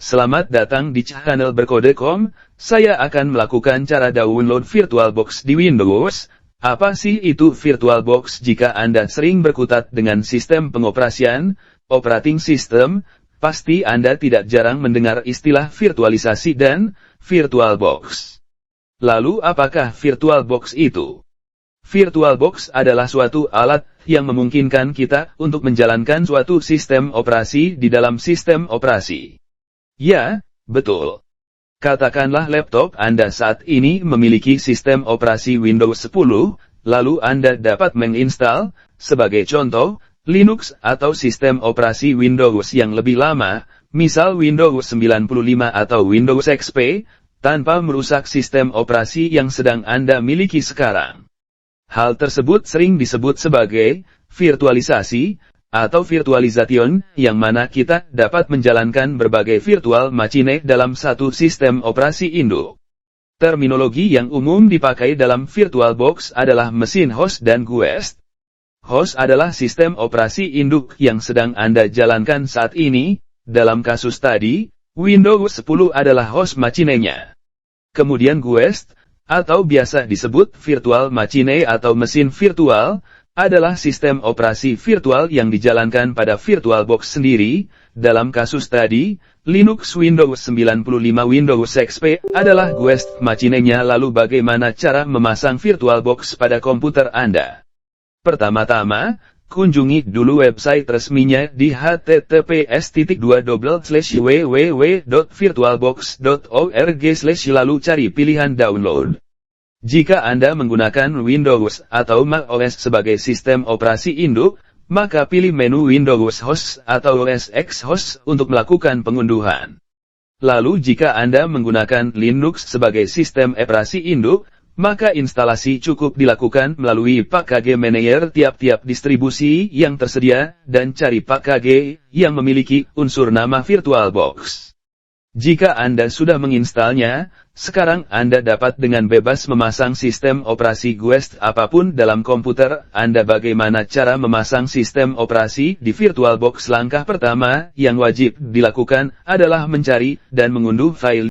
Selamat datang di channel berkode.com. Saya akan melakukan cara download VirtualBox di Windows. Apa sih itu VirtualBox? Jika Anda sering berkutat dengan sistem pengoperasian, operating system, pasti Anda tidak jarang mendengar istilah virtualisasi dan VirtualBox. Lalu apakah VirtualBox itu? VirtualBox adalah suatu alat yang memungkinkan kita untuk menjalankan suatu sistem operasi di dalam sistem operasi. Ya, betul. Katakanlah laptop Anda saat ini memiliki sistem operasi Windows 10, lalu Anda dapat menginstal, sebagai contoh, Linux atau sistem operasi Windows yang lebih lama, misal Windows 95 atau Windows XP, tanpa merusak sistem operasi yang sedang Anda miliki sekarang. Hal tersebut sering disebut sebagai virtualisasi, atau virtualization, yang mana kita dapat menjalankan berbagai virtual machine dalam satu sistem operasi induk. Terminologi yang umum dipakai dalam VirtualBox adalah mesin host dan guest. Host adalah sistem operasi induk yang sedang Anda jalankan saat ini. Dalam kasus tadi, Windows 10 adalah host machine-nya. Kemudian guest, atau biasa disebut virtual machine atau mesin virtual, adalah sistem operasi virtual yang dijalankan pada VirtualBox sendiri. Dalam kasus tadi, Linux Windows 95 Windows XP adalah guest machine-nya. Lalu bagaimana cara memasang VirtualBox pada komputer Anda? Pertama-tama, kunjungi dulu website resminya di https://www.virtualbox.org/ lalu cari pilihan download. Jika Anda menggunakan Windows atau Mac OS sebagai sistem operasi induk, maka pilih menu Windows Host atau OS X Host untuk melakukan pengunduhan. Lalu jika Anda menggunakan Linux sebagai sistem operasi induk, maka instalasi cukup dilakukan melalui package manager tiap-tiap distribusi yang tersedia, dan cari package yang memiliki unsur nama VirtualBox. Jika Anda sudah menginstalnya, sekarang Anda dapat dengan bebas memasang sistem operasi guest apapun dalam komputer Anda. Bagaimana cara memasang sistem operasi di VirtualBox? Langkah pertama yang wajib dilakukan adalah mencari dan mengunduh file